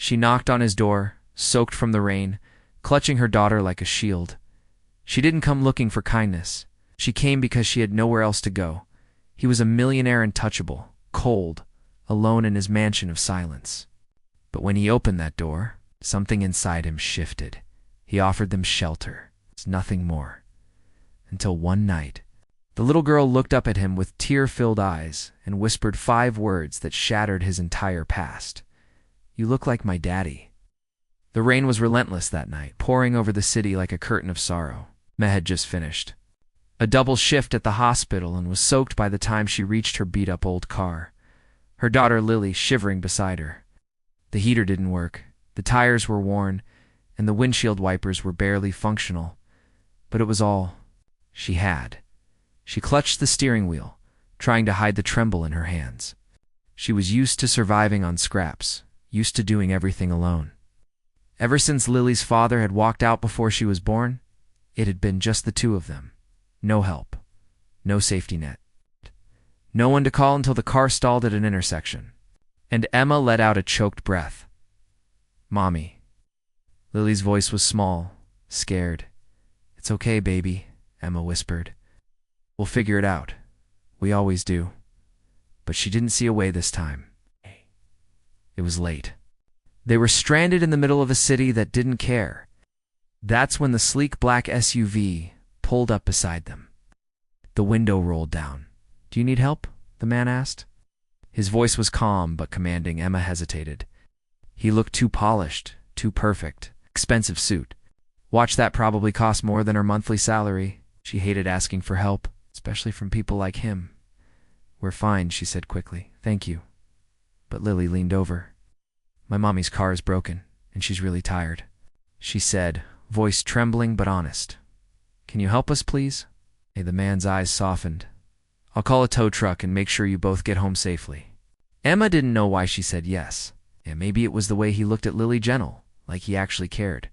She knocked on his door, soaked from the rain, clutching her daughter like a shield. She didn't come looking for kindness. She came because she had nowhere else to go. He was a millionaire untouchable, cold, alone in his mansion of silence. But when he opened that door, something inside him shifted. He offered them shelter. It's nothing more. Until one night, the little girl looked up at him with tear-filled eyes and whispered 5 words that shattered his entire past. "You look like my daddy." The rain was relentless that night, pouring over the city like a curtain of sorrow. Emma had just finished a double shift at the hospital and was soaked by the time she reached her beat-up old car. Her daughter Lily shivering beside her. The heater didn't work, the tires were worn, and the windshield wipers were barely functional. But it was all she had. She clutched the steering wheel, trying to hide the tremble in her hands. She was used to surviving on scraps, used to doing everything alone. Ever since Lily's father had walked out before she was born, it had been just the two of them. No help, no safety net. No one to call until the car stalled at an intersection. And Emma let out a choked breath. "Mommy." Lily's voice was small, scared. "It's okay, baby," Emma whispered. "We'll figure it out. We always do." But she didn't see a way this time. It was late. They were stranded in the middle of a city that didn't care. That's when the sleek black SUV pulled up beside them. The window rolled down. "Do you need help?" the man asked. His voice was calm but commanding. Emma hesitated. He looked too polished, too perfect. Expensive suit. Watch that probably cost more than her monthly salary. She hated asking for help, especially from people like him. "We're fine," she said quickly. "Thank you." But Lily leaned over. "My mommy's car is broken, and she's really tired," she said, voice trembling but honest. "Can you help us, please?" The man's eyes softened. "I'll call a tow truck and make sure you both get home safely." Emma didn't know why she said yes. Maybe it was the way he looked at Lily gentle, like he actually cared.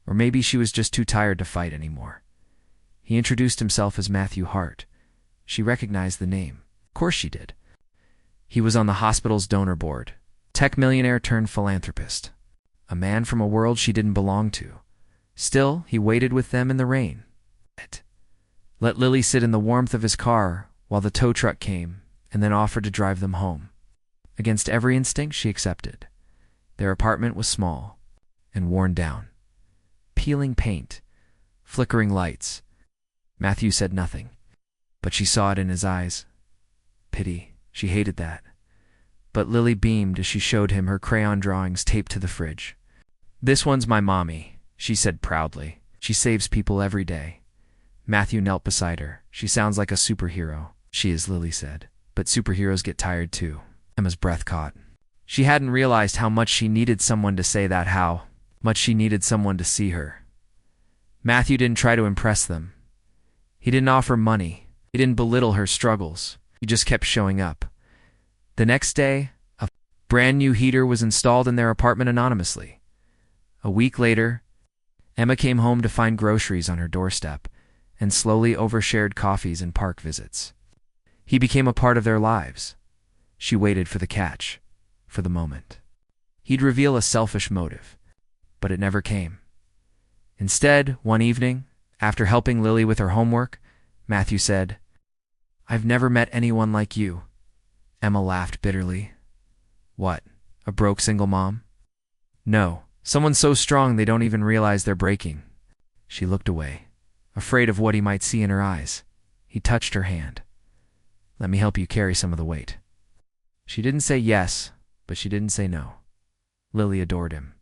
Or maybe she was just too tired to fight anymore. He introduced himself as Matthew Hart. She recognized the name. Of course she did. He was on the hospital's donor board. Tech millionaire turned philanthropist. A man from a world she didn't belong to. Still, he waited with them in the rain. Let Lily sit in the warmth of his car while the tow truck came, and then offered to drive them home. Against every instinct, she accepted. Their apartment was small and worn down. Peeling paint, flickering lights. Matthew said nothing, but she saw it in his eyes. Pity. She hated that. But Lily beamed as she showed him her crayon drawings taped to the fridge. "This one's my mommy," she said proudly. "She saves people every day." Matthew knelt beside her. "She sounds like a superhero." "She is," Lily said. "But superheroes get tired too." Emma's breath caught. She hadn't realized how much she needed someone to say that, how much she needed someone to see her. Matthew didn't try to impress them. He didn't offer money. He didn't belittle her struggles. He just kept showing up. The next day, a brand new heater was installed in their apartment anonymously. A week later, Emma came home to find groceries on her doorstep and slowly overshared coffees and park visits. He became a part of their lives. She waited for the catch, for the moment. He'd reveal a selfish motive, but it never came. Instead, one evening, after helping Lily with her homework, Matthew said, "I've never met anyone like you." Emma laughed bitterly. "What, a broke single mom?" "No, someone so strong they don't even realize they're breaking." She looked away, afraid of what he might see in her eyes. He touched her hand. "Let me help you carry some of the weight." She didn't say yes, but she didn't say no. Lily adored him.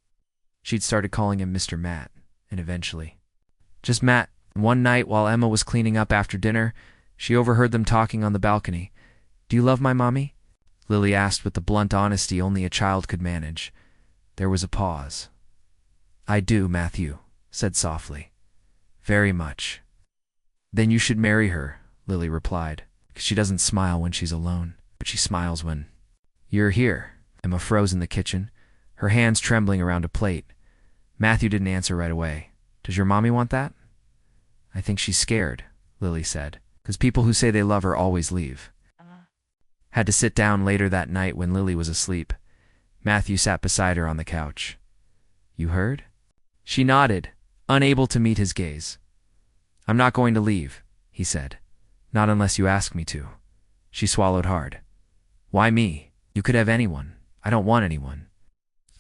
She'd started calling him Mr. Matt, and eventually, just Matt. One night while Emma was cleaning up after dinner, she overheard them talking on the balcony. "Do you love my mommy?" Lily asked with the blunt honesty only a child could manage. There was a pause. "I do," Matthew said softly. "Very much." "Then you should marry her," Lily replied. "She doesn't smile when she's alone, but she smiles when you're here." Emma froze in the kitchen, her hands trembling around a plate. Matthew didn't answer right away. "Does your mommy want that?" "I think she's scared," Lily said, "because people who say they love her always leave." Had to sit down later that night when Lily was asleep. Matthew sat beside her on the couch. You heard? She nodded, unable to meet his gaze. I'm not going to leave, he said. Not unless you ask me to. She swallowed hard. Why me? You could have anyone. I don't want anyone.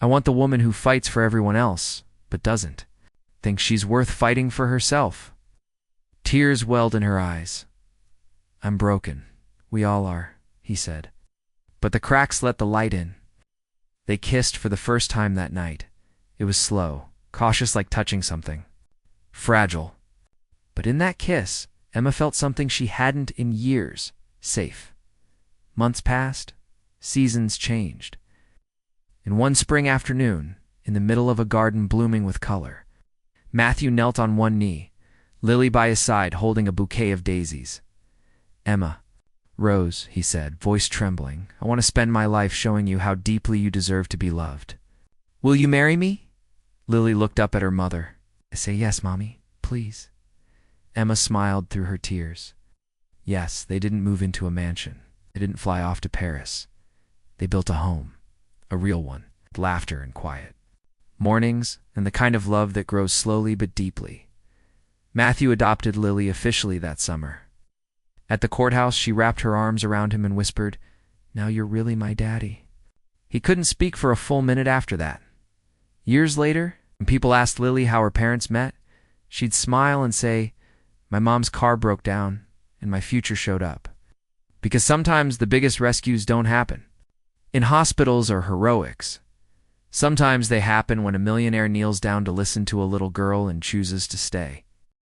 I want the woman who fights for everyone else, but doesn't. Thinks she's worth fighting for herself. Tears welled in her eyes. I'm broken. We all are, he said. But the cracks let the light in. They kissed for the first time that night. It was slow, cautious like touching something. Fragile. But in that kiss, Emma felt something she hadn't in years. Safe. Months passed. Seasons changed. In one spring afternoon, in the middle of a garden blooming with color, Matthew knelt on one knee, Lily by his side holding a bouquet of daisies. Emma. Rose, he said, voice trembling, I want to spend my life showing you how deeply you deserve to be loved. Will you marry me? Lily looked up at her mother. I say yes, Mommy, please. Emma smiled through her tears. Yes, they didn't move into a mansion. They didn't fly off to Paris. They built a home, a real one, with laughter and quiet. Mornings, and the kind of love that grows slowly but deeply. Matthew adopted Lily officially that summer. At the courthouse, she wrapped her arms around him and whispered, Now you're really my daddy. He couldn't speak for a full minute after that. Years later, when people asked Lily how her parents met, she'd smile and say, My mom's car broke down, and my future showed up. Because sometimes the biggest rescues don't happen in hospitals or heroics. Sometimes they happen when a millionaire kneels down to listen to a little girl and chooses to stay.